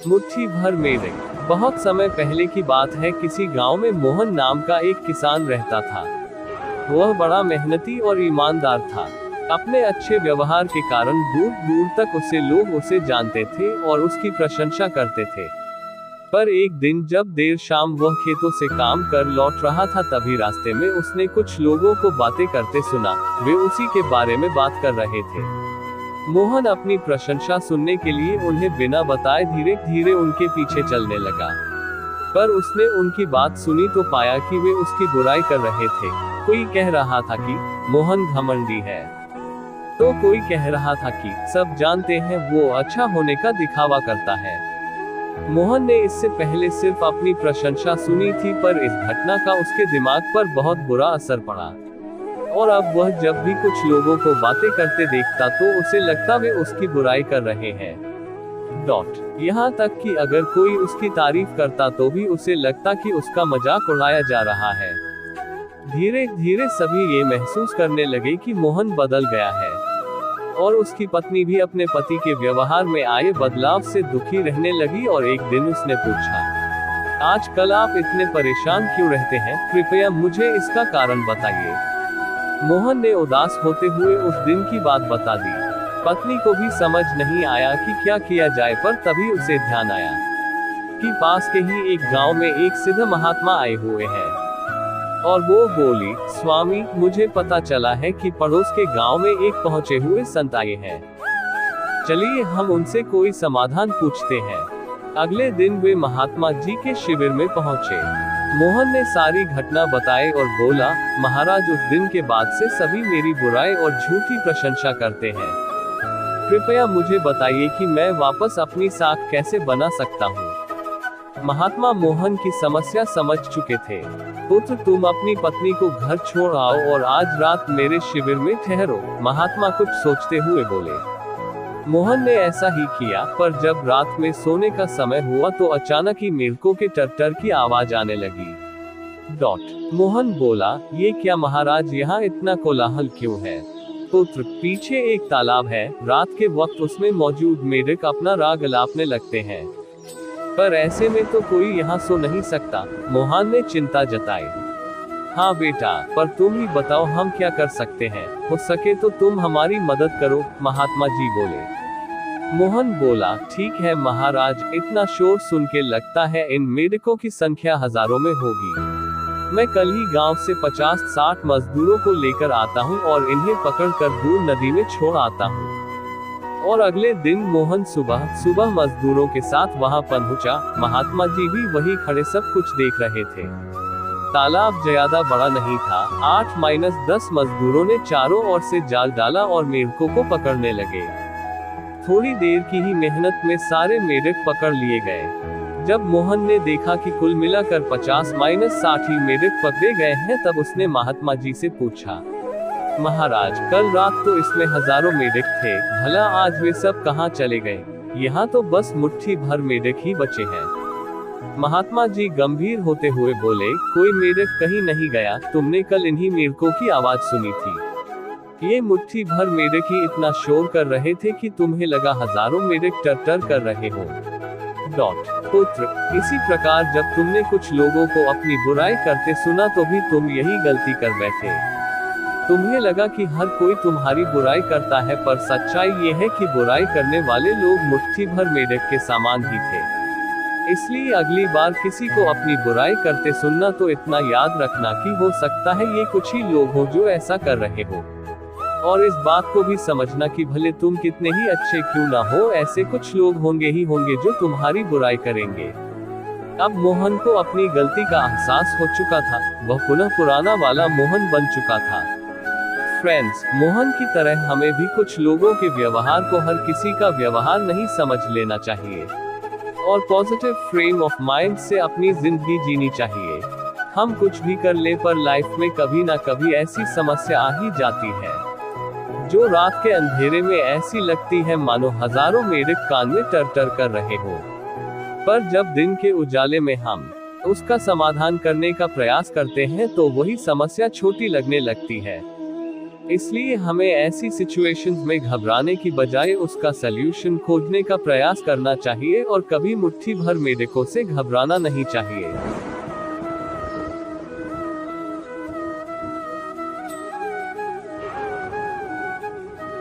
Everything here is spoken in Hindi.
मुट्ठी भर मेढक। बहुत समय पहले की बात है, किसी गांव में मोहन नाम का एक किसान रहता था। वह बड़ा मेहनती और ईमानदार था। अपने अच्छे व्यवहार के कारण दूर दूर तक लोग उसे जानते थे और उसकी प्रशंसा करते थे। पर एक दिन जब देर शाम वह खेतों से काम कर लौट रहा था, तभी रास्ते में उसने कुछ लोगों को बातें करते सुना। वे उसी के बारे में बात कर रहे थे। मोहन अपनी प्रशंसा सुनने के लिए उन्हें बिना बताए धीरे धीरे उनके पीछे चलने लगा। पर उसने उनकी बात सुनी तो पाया कि वे उसकी बुराई कर रहे थे। कोई कह रहा था कि मोहन घमंडी है, तो कोई कह रहा था कि सब जानते हैं वो अच्छा होने का दिखावा करता है। मोहन ने इससे पहले सिर्फ अपनी प्रशंसा सुनी थी, पर इस घटना का उसके दिमाग पर बहुत बुरा असर पड़ा। और अब वह जब भी कुछ लोगों को बातें करते देखता तो उसे लगता वे उसकी बुराई कर रहे हैं। यहाँ तक कि अगर कोई उसकी तारीफ करता तो भी उसे लगता कि उसका मजाक उड़ाया जा रहा है। धीरे धीरे सभी ये महसूस करने लगे कि मोहन बदल गया है, और उसकी पत्नी भी अपने पति के व्यवहार में आए बदलाव से दुखी रहने लगी। और एक दिन उसने पूछा, आजकल आप इतने परेशान क्यों रहते हैं? कृपया मुझे इसका कारण बताइए। मोहन ने उदास होते हुए उस दिन की बात बता दी। पत्नी को भी समझ नहीं आया कि क्या किया जाए, पर तभी उसे ध्यान आया कि पास के ही एक गांव में एक सिद्ध महात्मा आए हुए हैं। और वो बोली, स्वामी, मुझे पता चला है कि पड़ोस के गांव में एक पहुंचे हुए संत आए हैं। चलिए हम उनसे कोई समाधान पूछते हैं। अगले दिन वे महात्मा जी के शिविर में पहुंचे। मोहन ने सारी घटना बताई और बोला, महाराज, उस दिन के बाद से सभी मेरी बुराई और झूठी प्रशंसा करते हैं। कृपया मुझे बताइए कि मैं वापस अपनी साख कैसे बना सकता हूँ। महात्मा मोहन की समस्या समझ चुके थे। पुत्र, तुम अपनी पत्नी को घर छोड़ आओ और आज रात मेरे शिविर में ठहरो, महात्मा कुछ सोचते हुए बोले। मोहन ने ऐसा ही किया, पर जब रात में सोने का समय हुआ तो अचानक ही मेढकों के टरटर की आवाज आने लगी। मोहन बोला, ये क्या महाराज, यहाँ इतना कोलाहल क्यों है? पुत्र, पीछे एक तालाब है, रात के वक्त उसमें मौजूद मेढक अपना राग अलापने लगते हैं, पर ऐसे में तो कोई यहाँ सो नहीं सकता। मोहन ने चिंता जताई। हाँ बेटा, पर तुम ही बताओ हम क्या कर सकते हैं? हो सके तो तुम हमारी मदद करो, महात्मा जी बोले। मोहन बोला, ठीक है महाराज, इतना शोर सुन के लगता है इन मेढकों की संख्या हजारों में होगी। मैं कल ही गांव से 50-60 मजदूरों को लेकर आता हूं और इन्हें पकड़कर दूर नदी में छोड़ आता हूं। और अगले दिन मोहन सुबह मजदूरों के साथ वहां पहुंचा। महात्मा जी भी वही खड़े सब कुछ देख रहे थे। तालाब ज्यादा बड़ा नहीं था। 8-10 मजदूरों ने चारों ओर से जाल डाला और मेढकों को पकड़ने लगे। थोड़ी देर की ही मेहनत में सारे मेढक पकड़ लिए गए। जब मोहन ने देखा कि कुल मिलाकर 50-60 ही मेढक पकड़े गए हैं, तब उसने महात्मा जी से पूछा, महाराज, कल रात तो इसमें हजारों मेढक थे, भला आज वे सब कहाँ चले गए? यहाँ तो बस मुट्ठी भर मेढक ही बचे हैं। महात्मा जी गंभीर होते हुए बोले, कोई मेढक कहीं नहीं गया, तुमने कल इन्हीं मेढकों की आवाज सुनी थी। ये मुट्ठी भर मेढक ही इतना शोर कर रहे थे कि तुम्हें लगा हजारों मेढक टर कर रहे हो। पुत्र, इसी प्रकार जब तुमने कुछ लोगों को अपनी बुराई करते सुना तो भी तुम यही गलती कर बैठे। तुम्हें लगा कि हर कोई तुम्हारी बुराई करता है, पर सच्चाई ये है कि बुराई करने वाले लोग मुट्ठी भर मेढक के समान ही थे। इसलिए अगली बार किसी को अपनी बुराई करते सुनना तो इतना याद रखना कि हो सकता है ये कुछ ही लोग हो जो ऐसा कर रहे हो। और इस बात को भी समझना कि भले तुम कितने ही अच्छे क्यों ना हो, ऐसे कुछ लोग होंगे जो तुम्हारी बुराई करेंगे। अब मोहन को अपनी गलती का एहसास हो चुका था। वह पुनः पुराना वाला मोहन बन चुका था। फ्रेंड्स, मोहन की तरह हमें भी कुछ लोगों के व्यवहार को हर किसी का व्यवहार नहीं समझ लेना चाहिए और पॉजिटिव फ्रेम ऑफ माइंड से अपनी जिंदगी जीनी चाहिए। हम कुछ भी कर ले, पर लाइफ में कभी ना कभी ऐसी समस्या आ ही जाती है जो रात के अंधेरे में ऐसी लगती है मानो हजारों मेढक कान में टर कर रहे हो। पर जब दिन के उजाले में हम उसका समाधान करने का प्रयास करते हैं तो वही समस्या छोटी लगने लगती है। इसलिए हमें ऐसी सिचुएशंस में घबराने की बजाय उसका सल्यूशन खोजने का प्रयास करना चाहिए और कभी मुट्ठी भर मेढकों से घबराना नहीं चाहिए।